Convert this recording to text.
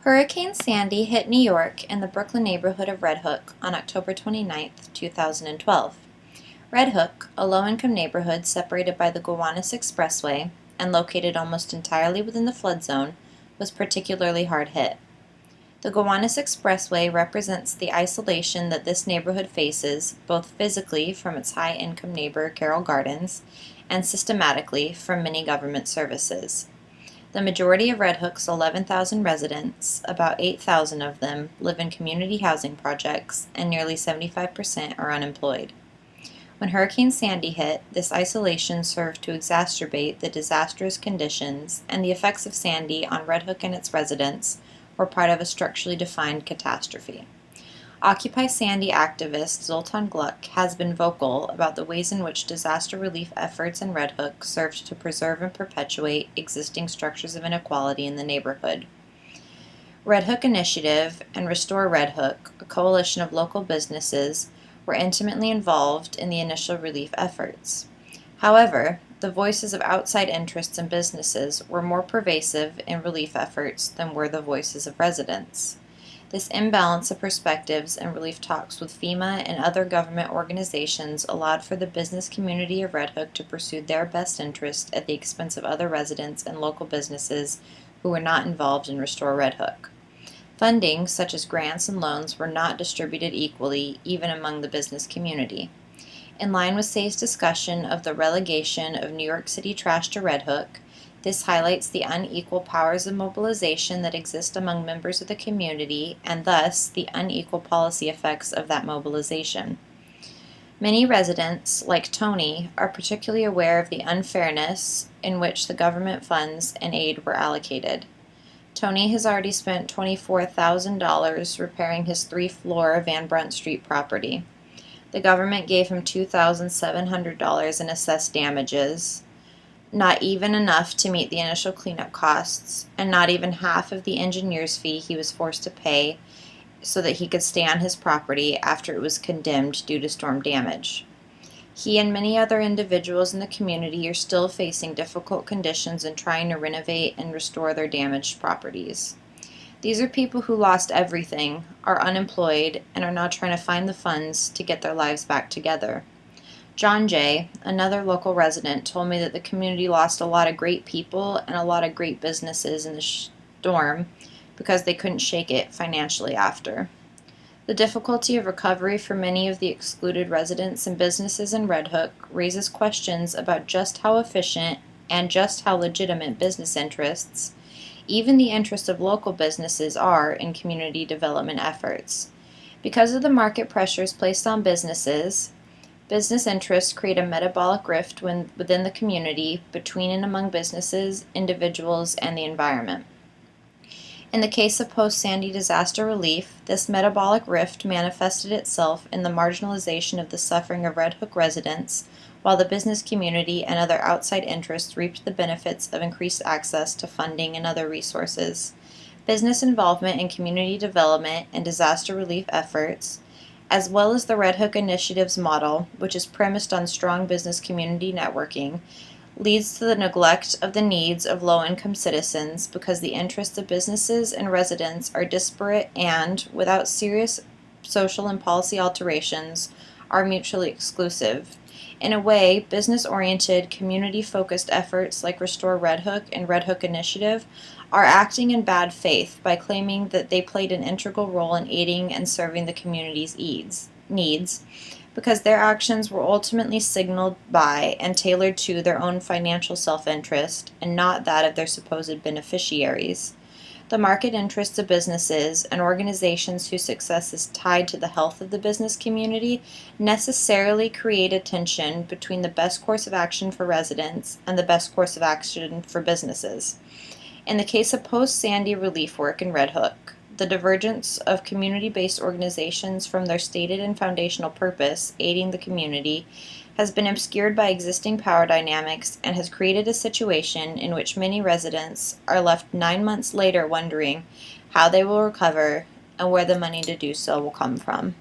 Hurricane Sandy hit New York and the Brooklyn neighborhood of Red Hook on October 29, 2012. Red Hook, a low-income neighborhood separated by the Gowanus Expressway and located almost entirely within the flood zone, was particularly hard hit. The Gowanus Expressway represents the isolation that this neighborhood faces, both physically from its high-income neighbor Carroll Gardens and systematically from many government services. The majority of Red Hook's 11,000 residents, about 8,000 of them, live in community housing projects, and nearly 75% are unemployed. When Hurricane Sandy hit, this isolation served to exacerbate the disastrous conditions, and the effects of Sandy on Red Hook and its residents were part of a structurally defined catastrophe. Occupy Sandy activist Zoltan Gluck has been vocal about the ways in which disaster relief efforts in Red Hook served to preserve and perpetuate existing structures of inequality in the neighborhood. Red Hook Initiative and Restore Red Hook, a coalition of local businesses, were intimately involved in the initial relief efforts. However, the voices of outside interests and businesses were more pervasive in relief efforts than were the voices of residents. This imbalance of perspectives and relief talks with FEMA and other government organizations allowed for the business community of Red Hook to pursue their best interest at the expense of other residents and local businesses who were not involved in Restore Red Hook. Funding, such as grants and loans, were not distributed equally, even among the business community. In line with SAY's discussion of the relegation of New York City trash to Red Hook, this highlights the unequal powers of mobilization that exist among members of the community and thus the unequal policy effects of that mobilization. Many residents, like Tony, are particularly aware of the unfairness in which the government funds and aid were allocated. Tony has already spent $24,000 repairing his 3-floor Van Brunt Street property. The government gave him $2,700 in assessed damages, not even enough to meet the initial cleanup costs, and not even half of the engineer's fee he was forced to pay so that he could stay on his property after it was condemned due to storm damage. He and many other individuals in the community are still facing difficult conditions and trying to renovate and restore their damaged properties. These are people who lost everything, are unemployed, and are now trying to find the funds to get their lives back together. John Jay, another local resident, told me that the community lost a lot of great people and a lot of great businesses in the storm because they couldn't shake it financially after. The difficulty of recovery for many of the excluded residents and businesses in Red Hook raises questions about just how efficient and just how legitimate business interests, even the interests of local businesses, are in community development efforts. Because of the market pressures placed on business interests create a metabolic rift within the community, between and among businesses, individuals, and the environment. In the case of post-Sandy disaster relief, this metabolic rift manifested itself in the marginalization of the suffering of Red Hook residents, while the business community and other outside interests reaped the benefits of increased access to funding and other resources. Business involvement in community development and disaster relief efforts, as well as the Red Hook Initiative's model, which is premised on strong business community networking, leads to the neglect of the needs of low-income citizens because the interests of businesses and residents are disparate and, without serious social and policy alterations, are mutually exclusive. In a way, business-oriented, community-focused efforts like Restore Red Hook and Red Hook Initiative are acting in bad faith by claiming that they played an integral role in aiding and serving the community's needs, because their actions were ultimately signaled by and tailored to their own financial self-interest and not that of their supposed beneficiaries. The market interests of businesses and organizations whose success is tied to the health of the business community necessarily create a tension between the best course of action for residents and the best course of action for businesses. In the case of post-Sandy relief work in Red Hook, the divergence of community-based organizations from their stated and foundational purpose, aiding the community, has been obscured by existing power dynamics and has created a situation in which many residents are left 9 months later wondering how they will recover and where the money to do so will come from.